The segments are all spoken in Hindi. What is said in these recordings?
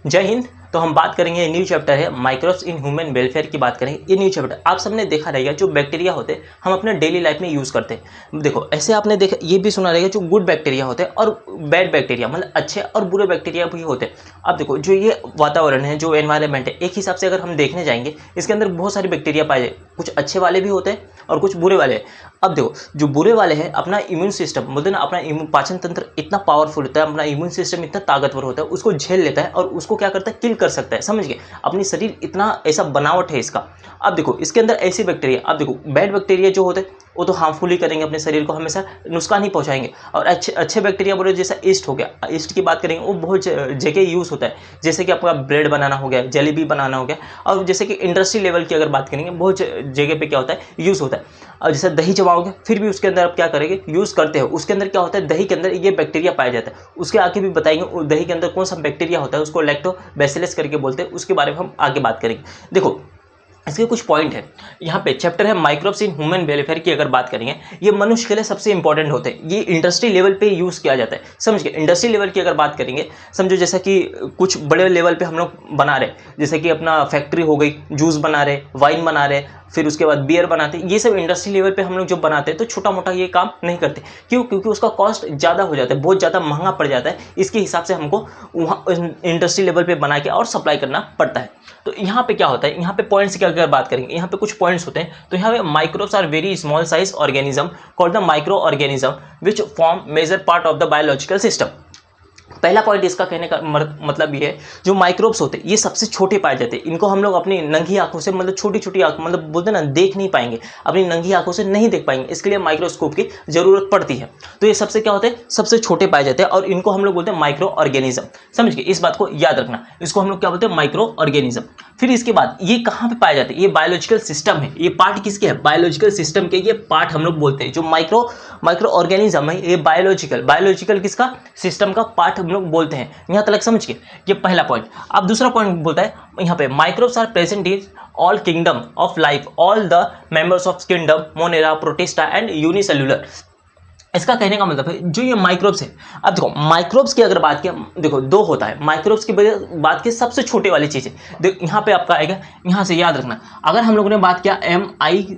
जय हिंद। तो हम बात करेंगे, ये न्यू चैप्टर है माइक्रोब्स इन ह्यूमन वेलफेयर की बात करेंगे। ये न्यू चैप्टर आप सबने देखा रहेगा, जो बैक्टीरिया होते हैं हम अपने डेली लाइफ में यूज़ करते हैं। देखो ऐसे आपने देखा, ये भी सुना रहेगा जो गुड बैक्टीरिया होते हैं और बैड बैक्टीरिया, मतलब अच्छे और बुरे बैक्टीरिया भी होते हैं। अब देखो जो ये वातावरण है, जो एनवायरनमेंट है, एक हिसाब से अगर हम देखने जाएंगे इसके अंदर बहुत सारे बैक्टीरिया पाए जाए, कुछ अच्छे वाले भी होते हैं और कुछ बुरे वाले हैं। अब देखो जो बुरे वाले हैं, अपना इम्यून सिस्टम बोलते हैं ना, अपना पाचन तंत्र इतना पावरफुल होता है, अपना इम्यून सिस्टम इतना ताकतवर होता है, उसको झेल लेता है और उसको क्या करता है, किल कर सकता है। समझ गए, अपनी शरीर इतना ऐसा बनावट है इसका। अब देखो इसके अंदर ऐसे बैक्टीरिया, अब देखो बैड बैक्टीरिया जो होते हैं वो तो हार्मफुल ही करेंगे, अपने शरीर को हमेशा नुकसान ही पहुंचाएंगे। और अच्छे बैक्टीरिया बोले, जैसा ईस्ट हो गया, ईस्ट की बात करेंगे वो बहुत जगह यूज़ होता है, जैसे कि आपका ब्रेड बनाना हो गया, जलेबी बनाना हो गया, और जैसे कि इंडस्ट्री लेवल की अगर बात करेंगे बहुत जगह पे क्या होता है, यूज़ होता है। और जैसे दही जमाओगे फिर भी उसके अंदर आप क्या करेंगे, यूज़ करते हो, उसके अंदर क्या होता है, दही के अंदर ये बैक्टीरिया पाया जाता है। उसके आगे भी बताएंगे दही के अंदर कौन सा बैक्टीरिया होता है, उसको लैक्टोबैसिलस करके बोलते हैं, उसके बारे में हम आगे बात करेंगे। देखो इसके कुछ पॉइंट है, यहाँ पे चैप्टर है माइक्रोब्स इन ह्यूमन वेलफेयर की अगर बात करेंगे, ये मनुष्य के लिए सबसे इंपॉर्टेंट होते हैं। ये इंडस्ट्री लेवल पे यूज़ किया जाता है। समझ के, इंडस्ट्री लेवल की अगर बात करेंगे, समझो जैसा कि कुछ बड़े लेवल पे हम लोग बना रहे, जैसे कि अपना फैक्ट्री हो गई, जूस बना रहे, वाइन बना रहे, फिर उसके बाद बियर बनाते, ये सब इंडस्ट्री लेवल पे हम लोग जो बनाते हैं, तो छोटा मोटा ये काम नहीं करते। क्यों? क्योंकि उसका कॉस्ट ज़्यादा हो जाता है, बहुत ज़्यादा महंगा पड़ जाता है। इसके हिसाब से हमको वहाँ इंडस्ट्री लेवल पे बना के और सप्लाई करना पड़ता है। तो यहाँ पे क्या होता है, यहाँ पे पॉइंट्स की अगर बात करेंगे, यहाँ पे कुछ पॉइंट्स होते हैं। तो यहाँ पे microbes are very small size organism called the micro organism which form major part of the biological system. पहला पॉइंट इसका कहने का मतलब ये है, जो माइक्रोब्स होते हैं ये सबसे छोटे पाए जाते हैं। इनको हम लोग अपनी नंगी आंखों से, मतलब छोटी छोटी आंख, मतलब बोलते हैं ना, देख नहीं पाएंगे, अपनी नंगी आंखों से नहीं देख पाएंगे, इसके लिए माइक्रोस्कोप की जरूरत पड़ती है। तो ये सबसे क्या होते हैं, सबसे छोटे पाए जाते हैं और इनको हम लोग बोलते हैं माइक्रो ऑर्गेनिज्म। समझ गए, इस बात को याद रखना, इसको हम लोग क्या बोलते हैं, माइक्रो ऑर्गेनिज्म। फिर इसके बाद ये कहाँ पे पाए जाते हैं, ये बायोलॉजिकल सिस्टम है। ये पार्ट किसके है, बायोलॉजिकल सिस्टम के ये पार्ट हम लोग बोलते हैं। जो माइक्रो ऑर्गेनिज्म है ये बायोलॉजिकल किसका, सिस्टम का पार्ट हम लोग बोलते हैं। यहाँ तक समझ के, ये पहला पॉइंट। अब दूसरा पॉइंट बोलता है यहाँ पे, microbes are present in all kingdom of life, all the members of kingdom, monera, protista and unicellular. इसका कहने का मतलब है जो ये माइक्रोब्स है। अब देखो माइक्रोब्स की अगर बात किया, देखो दो होता है माइक्रोब्स की बात की, सबसे छोटे वाली चीज़ है। देखो यहाँ पे आपका आएगा, यहाँ से याद रखना, अगर हम लोगों ने बात किया MICRO,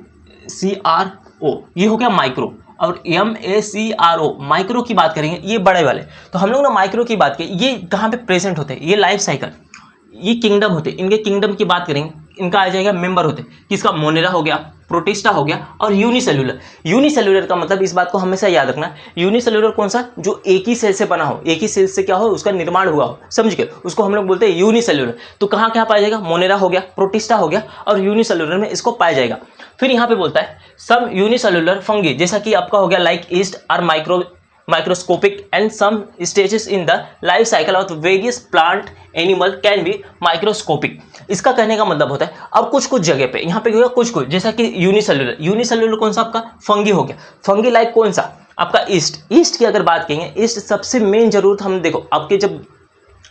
ये हो गया माइक्रो, और MACRO माइक्रो की बात करेंगे, ये बड़े वाले। तो हम लोग ना माइक्रो की बात की, ये कहाँ पे प्रेजेंट होते हैं, ये लाइफ साइकिल, ये किंगडम होते हैं, इनके किंगडम की बात करेंगे, इनका आ जाएगा मेंबर होते हैं, किसका, मोनेरा हो गया, प्रोटिस्टा हो गया और यूनिसेल्युलर। यूनिसेल्युलर का मतलब इस बात को हमेशा याद रखना, यूनिसेल्युलर कौन सा, जो एक ही सेल से बना हो, एक ही सेल से क्या हो, उसका निर्माण हुआ हो। समझ गए, उसको हम लोग बोलते हैं यूनिसेल्युलर। तो कहाँ क्या पाया जाएगा, मोनेरा हो गया, प्रोटिस्टा हो गया और यूनिसेल्युलर में इसको पाया जाएगा। फिर यहाँ पे बोलता है सम यूनिसेल्युलर फंगी, जैसा कि आपका हो गया like yeast are microscopic and some stages in the life cycle of various plant animal can be microscopic। इसका कहने का मतलब होता है, अब कुछ जगह पे यहाँ पे कुछ जैसा कि यूनिसेल्युलर कौन सा आपका, फंगी हो गया। फंगी लाइक कौन सा आपका, ईस्ट की अगर बात करेंगे, ईस्ट सबसे मेन जरूरत, हम देखो आपके जब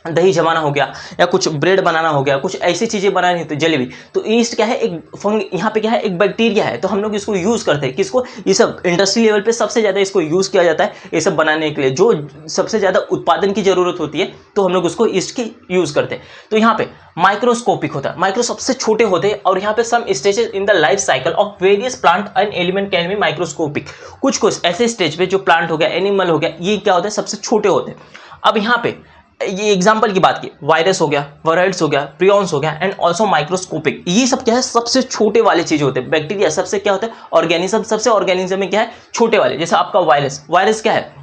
दही जमाना हो गया या कुछ ब्रेड बनाना हो गया, कुछ ऐसी चीजें बनानी होती, जलेबी, तो ईस्ट क्या है, एक फंग, यहाँ पे क्या है, एक बैक्टीरिया है। तो हम लोग इसको यूज करते हैं, किसको, ये सब इंडस्ट्री लेवल पे सबसे ज्यादा इसको यूज किया जाता है, ये सब बनाने के लिए जो सबसे ज्यादा उत्पादन की जरूरत होती है, तो हम लोग उसको ईस्ट की यूज करते हैं। तो यहाँ पे माइक्रोस्कोपिक होता है, माइक्रो सबसे छोटे होते हैं, और यहाँ पे some stages in the life cycle of various plant and element can be microscopic. कुछ ऐसे स्टेज पे जो प्लांट हो गया, एनिमल हो गया, ये क्या होता है, सबसे छोटे होते हैं। अब यहाँ पे ये एग्जाम्पल की बात की, वायरस हो गया, वायरस हो गया, प्रियॉन्स हो गया एंड ऑल्सो माइक्रोस्कोपिक, ये सब क्या है, सबसे छोटे वाले चीज होते हैं। बैक्टीरिया सबसे क्या होता है, ऑर्गेनिज्म, सबसे ऑर्गेनिज्म में क्या है, छोटे वाले। जैसे आपका वायरस क्या है,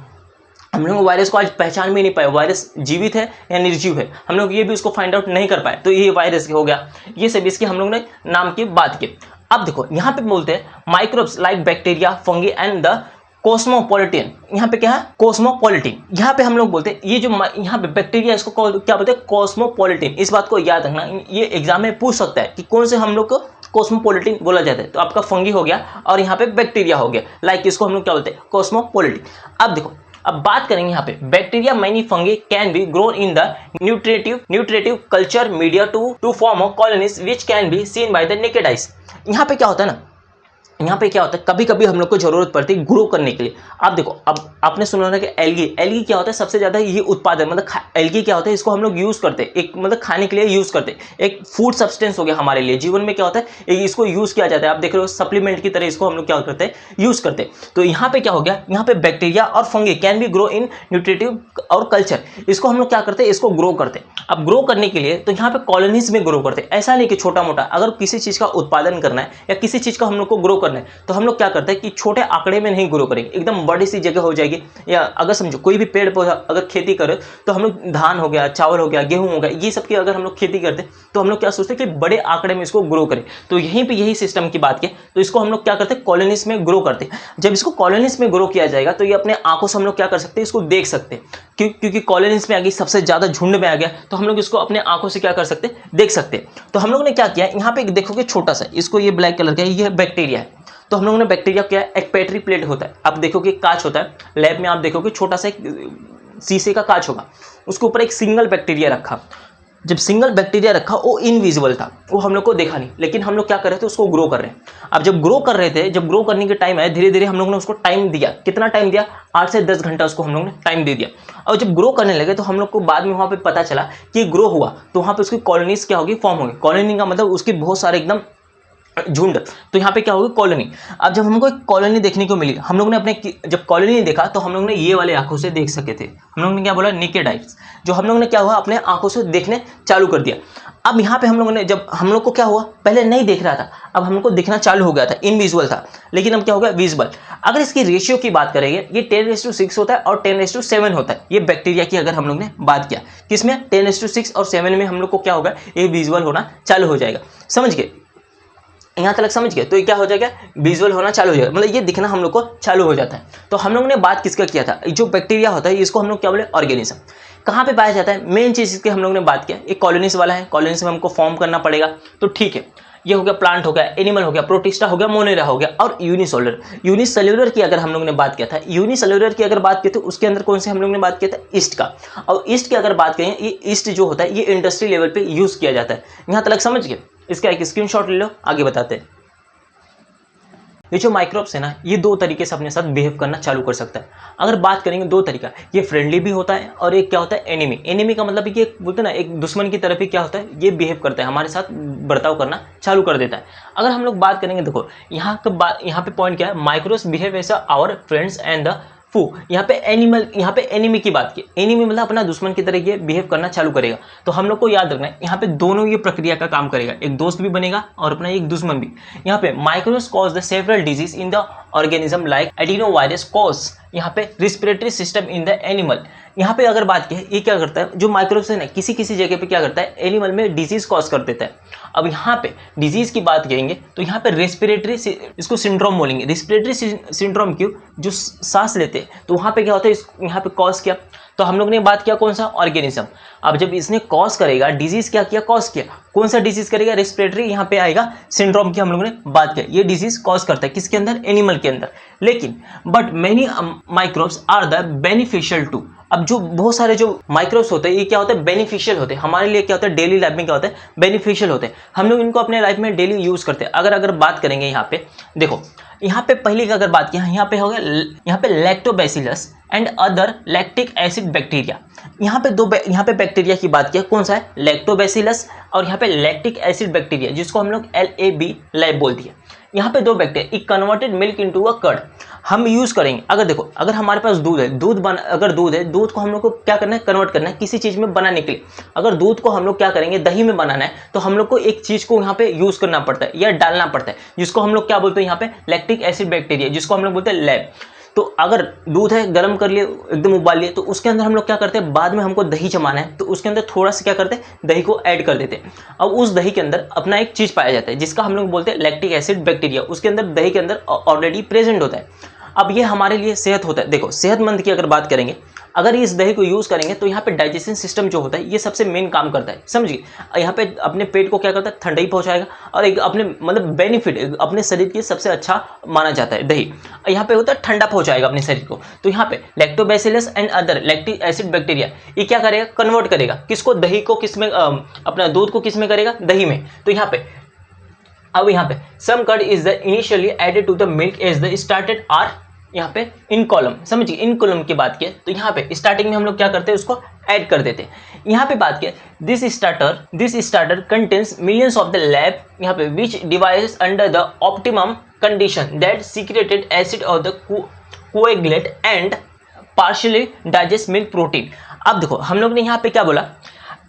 हम लोग वायरस को आज पहचान भी नहीं पाए, वायरस जीवित है या निर्जीव है, हम लोग ये भी उसको फाइंड आउट नहीं कर पाए। तो ये वायरस हो गया, ये सब इसकी हम लोग ने नाम की बात की। अब देखो यहाँ पे बोलते हैं microbes like bacteria, fungi and the cosmopolitan. यहाँ पे क्या है, कॉस्मोपॉलिटन। यहाँ पे हम लोग बोलते हैं ये जो यहाँ पे बैक्टीरिया, इसको क्या बोलते हैं, कॉस्मोपॉलिटन। इस बात को याद रखना, ये एग्जाम में पूछ सकता है कि कौन से हम लोग को कॉस्मोपॉलिटन बोला जाता है। तो आपका फंगी हो गया और यहाँ पे बैक्टीरिया हो गया, लाइक इसको हम लोग क्या बोलते हैं, कॉस्मोपॉलिटन। अब देखो, अब बात करेंगे यहाँ पे bacteria, many fungi can be grown in the nutritive culture media to form of colonies which can be seen by the naked eyes. यहाँ पे क्या होता है ना, यहाँ पे क्या होता है, कभी कभी हम लोग को जरूरत पड़ती है ग्रो करने के लिए। आप देखो, अब आपने सुना होगा कि एल्गी, एल्गी क्या होता है, सबसे ज्यादा ये उत्पादन मतलब एल्गी क्या होता है, इसको हम लोग यूज करते हैं एक मतलब खाने के लिए यूज करते हैं, एक फूड सब्सटेंस हो गया हमारे लिए। जीवन में क्या होता है, इसको यूज किया जाता है, आप देख रहे हो सप्लीमेंट की तरह इसको हम लोग क्या करते हैं, यूज करते हैं। तो यहाँ पे क्या हो गया, यहाँ पे बैक्टीरिया और fungi can B grow in nutritive और कल्चर, इसको हम लोग क्या करते हैं, इसको ग्रो करते हैं। अब ग्रो करने के लिए तो यहाँ पे कॉलोनीज में ग्रो करते हैं, ऐसा नहीं कि छोटा मोटा, अगर किसी चीज का उत्पादन करना है या किसी चीज का हम लोग को ग्रो करना है तो हम लोग क्या करते हैं कि छोटे आंकड़े में नहीं ग्रो करेंगे, एकदम बड़ी सी जगह हो जाएगी। या अगर समझो कोई भी पेड़ पौधा अगर खेती करे तो हम लोग धान हो गया, चावल हो गया, गेहूं हो गया, ये सब की अगर हम लोग खेती करते तो हम लोग क्या सोचते हैं कि बड़े आंकड़े में इसको ग्रो करें। तो यहीं पे यही सिस्टम की बात की, तो इसको हम लोग क्या करते हैं, कॉलोनीज में ग्रो करते हैं। जब इसको कॉलोनीज में ग्रो किया जाएगा तो ये अपने आंखों से हम लोग क्या कर सकते हैं, इसको देख सकते हैं, क्योंकि कॉलोनीज में आ गई, सबसे ज्यादा झुंड में आ गया, तो हम लोग इसको अपने आंखों से क्या कर सकते हैं, देख सकते हैं। तो हम लोग ने क्या किया, यहाँ पे देखोगे छोटा सा, इसको ये ब्लैक कलर का है, ये बैक्टीरिया है। तो हम लोगों ने बैक्टीरिया क्या है, एक पेट्री प्लेट होता है, आप देखोगे कांच होता है, लैब में आप देखोगे छोटा सा एक शीशे का कांच होगा, उसके ऊपर एक सिंगल बैक्टीरिया रखा। जब सिंगल बैक्टीरिया रखा वो इनविजिबल था, वो हम लोग को देखा नहीं, लेकिन हम लोग क्या कर रहे थे, उसको ग्रो कर रहे हैं। अब जब ग्रो कर रहे थे, जब ग्रो करने के टाइम आया, धीरे धीरे हम लोग ने उसको टाइम दिया। कितना टाइम दिया, 8 से 10 घंटा उसको हम लोग ने टाइम दे दिया। और जब ग्रो करने लगे तो हम लोग को बाद में वहाँ पे पता चला कि ग्रो हुआ, तो वहाँ पे उसकी कॉलोनीज क्या होगी, फॉर्म होगी। कॉलोनी का मतलब उसकी बहुत सारे एकदम झुंड, तो यहाँ पे क्या होगी, कॉलोनी। अब जब हमको एक कॉलोनी देखने को मिली, हम लोग ने अपने जब कॉलोनी देखा तो हम लोग ने ये वाले आंखों से देख सके थे, हम लोग ने क्या बोला, नेकेड आइज, जो हम लोग ने क्या हुआ, अपने आंखों से देखने चालू कर दिया। अब यहाँ पे हम लोगों ने, जब हम लोग को क्या हुआ, पहले नहीं देख रहा था, अब हम लोग को दिखना चालू हो गया था, इनविजुअल था, लेकिन अब क्या हो गया, विजिबल। अगर इसकी रेशियो की बात करेंगे, ये 10:6 होता है और 10:7 होता है, ये बैक्टीरिया की अगर हम लोग ने बात किया, किसमें 10:6 और 7 में हम लोग को क्या होगा, ये विजुअल होना चालू हो जाएगा। समझ गए, यहाँ तक समझ गए, तो ये क्या हो जाएगा, विजुअल होना चालू हो जाएगा, मतलब ये दिखना हम लोग को चालू हो जाता है। तो हम लोग ने बात किसका किया था, जो बैक्टीरिया होता है इसको हम लोग क्या बोले, ऑर्गेनिज्म। कहाँ पे पाया जाता है, मेन चीज इसके हम लोग ने बात किया, एक कॉलोनीज वाला है, कॉलोनीज में हमको फॉर्म करना पड़ेगा, तो ठीक है, ये हो गया प्लांट हो गया, एनिमल हो गया, प्रोटिस्टा हो गया, मोनेरा हो गया, और यूनिसेलुलर। यूनिसेलुलर की अगर हम लोग ने बात किया था, यूनिसेलुलर की अगर बात की तो उसके अंदर कौन से हम लोग ने बात किया था, ईस्ट का। और ईस्ट की अगर बात करें, ये ईस्ट जो होता है ये इंडस्ट्री लेवल पे यूज किया जाता है। यहाँ तक समझ गए, इसका एक स्क्रीनशॉट ले लो, आगे बताते हैं। ये जो माइक्रोब्स है ना, ये दो तरीके से अपने साथ बिहेव करना चालू कर सकता है। अगर बात करेंगे दो तरीका, ये फ्रेंडली भी होता है और एक क्या होता है, एनिमी। एनिमी का मतलब ये बोलते हैं ना, एक दुश्मन की तरफ ही क्या होता है, ये बिहेव करता है, हमारे साथ बर्ताव करना चालू कर देता है। अगर हम लोग बात करेंगे, देखो यहाँ पे पॉइंट क्या है, microbes behave as our friends and the foe. यहाँ पे एनिमल, यहाँ पे एनिमी की बात की, एनिमी मतलब अपना दुश्मन की तरह ये बिहेव करना चालू करेगा। तो हम लोग को याद रखना है, यहाँ पे दोनों ये प्रक्रिया का काम करेगा, एक दोस्त भी बनेगा और अपना एक दुश्मन भी। यहाँ पे microbes cause the several disease in the organism like adenovirus cause यहाँ पे respiratory system in the animal. यहाँ पे अगर बात की है, ये क्या करता है, जो माइक्रोब्स है ना, किसी किसी जगह पे क्या करता है, एनिमल में डिजीज कॉज कर देता है। अब यहाँ पे डिजीज की बात करेंगे तो यहाँ पे रेस्पिरेटरी, इसको सिंड्रोम बोलेंगे, रेस्पिरेटरी सिंड्रोम क्यों, जो सांस लेते हैं, तो वहाँ पे क्या होता है, यहाँ पे कॉज किया। तो हम लोग ने बात किया कौन सा, ऑर्गेनिज्म। अब जब इसने कॉज करेगा, डिजीज क्या किया, कॉज किया, कौन सा डिजीज करेगा, रेस्पिरेटरी, यहाँ पे आएगा सिंड्रोम की हम लोगों ने बात किया, ये डिजीज कॉज करता है किसके अंदर, एनिमल के अंदर। लेकिन but many microbes are the beneficial to. अब जो बहुत सारे जो माइक्रोब्स होते हैं ये क्या होते हैं, बेनिफिशियल होते हैं हमारे लिए, क्या होता है, डेली लाइफ में क्या होता है, बेनिफिशियल होते हैं, हम लोग इनको अपने लाइफ में डेली यूज करते हैं। अगर बात करेंगे यहाँ पे देखो, यहाँ पे पहली की अगर बात की, यहाँ पे हो गया, यहाँ पे lactobacillus and other lactic acid bacteria. यहाँ पे बैक्टीरिया की बात किया, कौन सा है, लैक्टोबैसिलस, और यहाँ पे लैक्टिक एसिड बैक्टीरिया, जिसको हम लोग LAB लैब बोल दिया। यहाँ पे दो बैक्टीरिया, एक converted milk into a curd हम यूज करेंगे। अगर देखो, अगर हमारे पास दूध है, अगर दूध है, दूध को हम लोग को क्या करना है, कन्वर्ट करना है किसी चीज में बनाने के लिए। अगर दूध को हम लोग क्या करेंगे, दही में बनाना है, तो हम लोग को एक चीज को यहाँ पे यूज करना पड़ता है या डालना पड़ता है, जिसको हम लोग क्या बोलते हैं, यहाँ पे लैक्टिक एसिड बैक्टीरिया, जिसको हम लोग बोलते हैं लैब। तो अगर दूध है, गर्म कर लिए, एकदम उबाल लिए, तो उसके अंदर हम लोग क्या करते हैं, बाद में हमको दही जमाना है, तो उसके अंदर थोड़ा सा क्या करते हैं, दही को ऐड कर देते हैं। अब उस दही के अंदर अपना एक चीज पाया जाता है, जिसका हम लोग बोलते हैं लैक्टिक एसिड बैक्टीरिया, उसके अंदर दही के अंदर ऑलरेडी प्रेजेंट होता है। अब ये हमारे लिए सेहत होता है। देखो, सेहतमंद की अगर बात करेंगे, अगर इस दही को यूज करेंगे तो यहाँ पे डाइजेशन सिस्टम जो होता है ये सबसे मेन काम करता है, समझिए। यहाँ पे अपने पेट को क्या करता है, ठंडाई पहुंचाएगा, और एक अपने मतलब बेनिफिट अपने शरीर के सबसे अच्छा माना जाता है दही, यहाँ पे होता है ठंडा पहुंचाएगा अपने शरीर को। तो यहाँ पे lactobacillus and other lactic acid bacteria ये क्या करेगा, कन्वर्ट करेगा किसको, दही को किसमें, अपना दूध को किसमें करेगा, दही में। तो यहाँ पे अब यहाँ पे some curd is the initially added to the milk as the started are यहाँ पे इन कॉलम, समझिए इन कॉलम की बात किया तो यहाँ पे स्टार्टिंग में हम लोग क्या करते हैं उसको ऐड कर देते हैं। यहाँ पे बात किया this starter contains millions of the lab यहाँ पे विच device under the optimum condition that secreted acid of the coagulate and partially digest milk protein. अब देखो हम लोग ने यहाँ पे क्या बोला,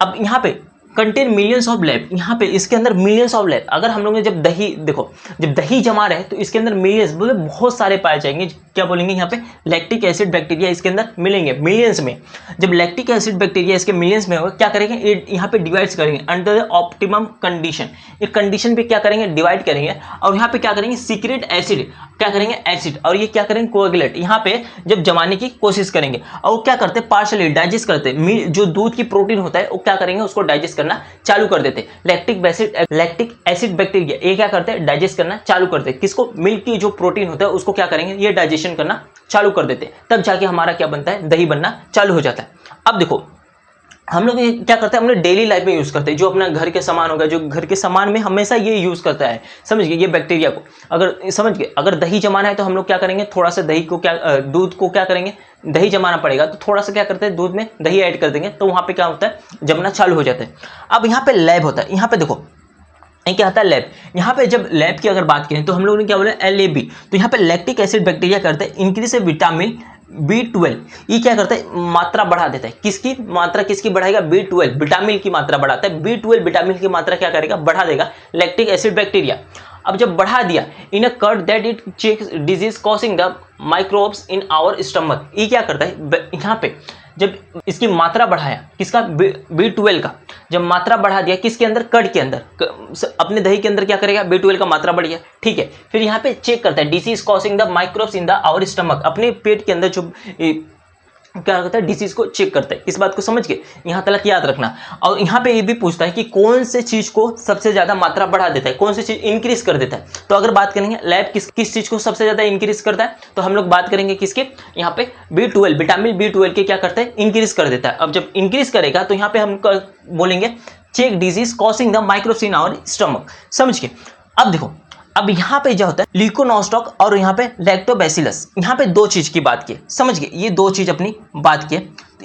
अब यहाँ पे कंटेन मिलियंस ऑफ लैब, यहाँ पे इसके अंदर मिलियंस ऑफ लैब, अगर हम लोग ने जब दही देखो जब दही जमा रहे हैं तो इसके अंदर मिलियंस बोले बहुत सारे पाए जाएंगे, क्या बोलेंगे यहाँ पे लैक्टिक एसिड बैक्टीरिया इसके अंदर मिलेंगे मिलियंस में। जब लैक्टिक एसिड बैक्टीरिया इसके मिलियंस में होगा क्या करेंगे यहाँ पे डिवाइड करेंगे अंडर द ऑप्टिमम कंडीशन, एक कंडीशन पे क्या करेंगे डिवाइड करेंगे और यहाँ पे क्या करेंगे सीक्रेट एसिड क्या करेंगे एसिड और ये क्या करेंगे कोएगुलेट यहाँ पे जब जमाने की कोशिश करेंगे और क्या करते हैं पार्शियली डाइजेस्ट करते हैं, जो दूध की प्रोटीन होता है वो क्या करेंगे उसको डाइजेस्ट करना चालू कर देते हैं। लैक्टिक एसिड बैक्टीरिया ये क्या करते हैं डाइजेस्ट करना चालू करते हैं, किसको मिल्क की जो प्रोटीन होता है उसको क्या करेंगे ये डाइजेशन करना चालू कर देते हैं, तब जाके हमारा क्या बनता है दही बनना चालू हो जाता है। अब देखो हम लोग ये क्या करते हैं अपने डेली लाइफ में यूज़ करते हैं, जो अपना घर के सामान होगा जो घर के सामान में हमेशा ये यूज़ करता है, समझ गए ये बैक्टीरिया को। अगर समझ गए अगर दही जमाना है तो हम लोग क्या करेंगे थोड़ा सा दही को क्या दूध को क्या करेंगे दही जमाना पड़ेगा तो थोड़ा सा क्या करते हैं दूध में दही ऐड कर देंगे तो वहाँ पे क्या होता है जमना चालू हो जाता है। अब यहाँ पे लैब होता है, यहाँ पे देखो क्या आता है लैब, यहाँ पे जब लैब की अगर बात करें तो हम लोगों ने क्या बोला LAB, तो यहाँ पे लैक्टिक एसिड बैक्टीरिया करते हैं इंक्रीज विटामिन B12, ये क्या करता है मात्रा बढ़ा देता है, किसकी मात्रा किसकी बढ़ाएगा B12 विटामिन की मात्रा बढ़ाता है, B12 विटामिन की मात्रा क्या करेगा बढ़ा देगा लैक्टिक एसिड बैक्टीरिया। अब जब बढ़ा दिया in a curd that it checks disease causing the microbes in our stomach, ये क्या करता है यहाँ पे जब इसकी मात्रा बढ़ाया किसका B12 का, जब मात्रा बढ़ा दिया किसके अंदर कर्ड के अंदर अपने दही के अंदर क्या करेगा B12 का मात्रा बढ़ गया, ठीक है। फिर यहाँ पे चेक करता है disease causing the microbes in the our stomach, अपने पेट के अंदर जो क्या करता है डिसीज को चेक करता है, इस बात को समझ के यहाँ तक याद रखना। और यहाँ पे ये भी पूछता है कि कौन से चीज को सबसे ज्यादा मात्रा बढ़ा देता है, कौन सी चीज इंक्रीज कर देता है। तो अगर बात करेंगे लैब किस चीज को सबसे ज्यादा इंक्रीज करता है तो हम लोग बात करेंगे किसके यहाँ पे B12 विटामिन B12 के क्या करता है इंक्रीज कर देता है। अब जब इंक्रीज करेगा तो यहाँ पे हम बोलेंगे check disease causing the microbes in our stomach, समझ के। अब देखो अब यहाँ पे क्या होता है ल्यूकोनोस्टॉक और यहाँ पे लैक्टोबैसिलस, यहाँ पे दो चीज की बात की, समझ गए ये दो चीज अपनी बात की।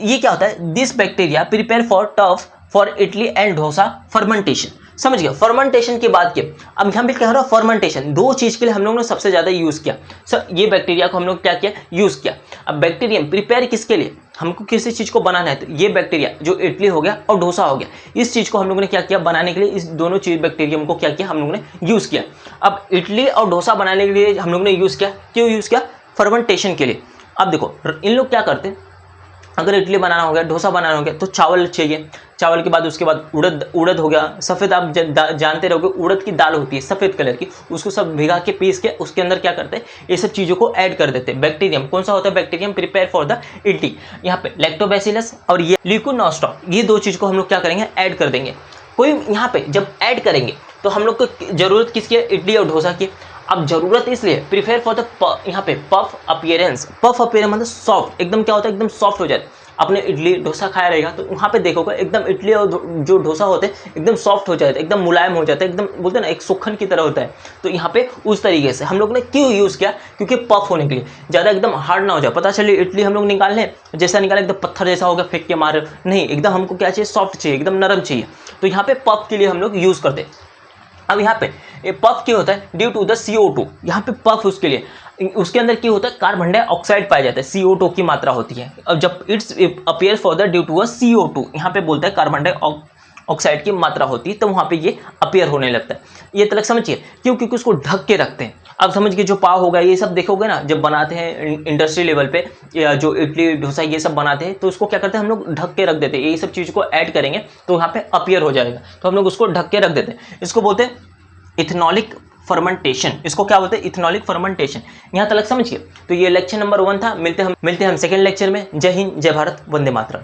ये क्या होता है this bacteria prepare for tough for idli and dosa fermentation, समझ गया फर्मेंटेशन की बात की। अब यहाँ पे क्या हो रहा है फर्मेंटेशन दो चीज के लिए हम लोग ने सबसे ज्यादा यूज किया, सर ये बैक्टीरिया को हम लोग क्या किया यूज किया। अब बैक्टीरियम प्रिपेयर किसके लिए हमको किसी चीज को बनाना है तो ये बैक्टीरिया जो इडली हो गया और डोसा हो गया इस चीज को हम लोगों ने क्या किया बनाने के लिए इस दोनों चीज बैक्टीरियम को क्या किया हम लोगों ने यूज किया। अब इडली और डोसा बनाने के लिए हम लोग ने यूज किया, क्यों यूज किया फर्मेंटेशन के लिए। अब देखो इन लोग क्या करते हैं अगर इडली बनाना हो गया डोसा बनाना हो गया तो चावल चाहिए, चावल के बाद उसके बाद उड़द हो गया सफ़ेद, आप जानते रहोगे उड़द की दाल होती है सफ़ेद कलर की, उसको सब भिगा के पीस के उसके अंदर क्या करते हैं ये सब चीज़ों को ऐड कर देते हैं। बैक्टीरियम कौन सा होता है bacterium prepare for the idli, यहाँ पे लैक्टोबैसिलस और ये ल्यूकोनोस्टॉक ये दो चीज़ को हम लोग क्या करेंगे ऐड कर देंगे। कोई यहाँ पे जब ऐड करेंगे तो हम लोग को जरूरत किसकी है इडली और डोसा की। अब जरूरत इसलिए प्रिफेयर फॉर द यहाँ पे पफ अपीयरेंस मतलब सॉफ्ट, एकदम क्या होता है एकदम सॉफ्ट हो जाए। अपने इडली डोसा खाया रहेगा तो वहाँ पे देखोगे एकदम इडली और जो डोसा होते हैं एकदम सॉफ्ट हो जाते हैं, एकदम मुलायम हो जाता है, एकदम बोलते हैं ना एक सुखन की तरह होता है। तो यहाँ पे उस तरीके से हम लोग ने क्यों यूज़ किया क्योंकि पफ होने के लिए, ज़्यादा एकदम हार्ड ना हो जाए। पता चलिए इडली हम लोग निकाल लें जैसा निकाले एकदम पत्थर जैसा होगा फेंक के मारे, नहीं एकदम हमको क्या चाहिए सॉफ्ट चाहिए एकदम नरम चाहिए। तो यहाँ पे पफ के लिए हम लोग यूज़ करते हैं। अब यहाँ पे ये पफ क्यों होता है ड्यू टू द CO2, यहाँ पे पफ उसके लिए उसके अंदर क्या होता है कार्बन डाइऑक्साइड पाया जाता है, CO2 की मात्रा होती है। अब जब it's appear for the due to a CO2 यहाँ पे बोलता है कार्बन डाइऑक्साइड की मात्रा होती है तो वहाँ पे ये अपीयर होने लगता है। ये तलक समझिए क्यों क्योंकि उसको ढक के रखते हैं। अब समझ के जो पाव होगा ये सब देखोगे ना जब बनाते हैं इंडस्ट्री लेवल पे या जो इडली डोसा ये सब बनाते हैं तो उसको क्या करते हैं हम लोग ढक के रख देते हैं। ये सब चीज़ को ऐड करेंगे तो यहाँ पे अपीयर हो जाएगा तो हम लोग उसको ढक के रख देते हैं। इसको बोलते हैं इथेनॉलिक फर्मेंटेशन, इसको क्या बोलते हैं इथेनॉलिक फर्मेंटेशन। यहाँ तक समझिए। तो ये लेक्चर नंबर 1 था। मिलते हैं हम सेकंड लेक्चर में। जय हिंद, जय भारत, वंदे मातरम।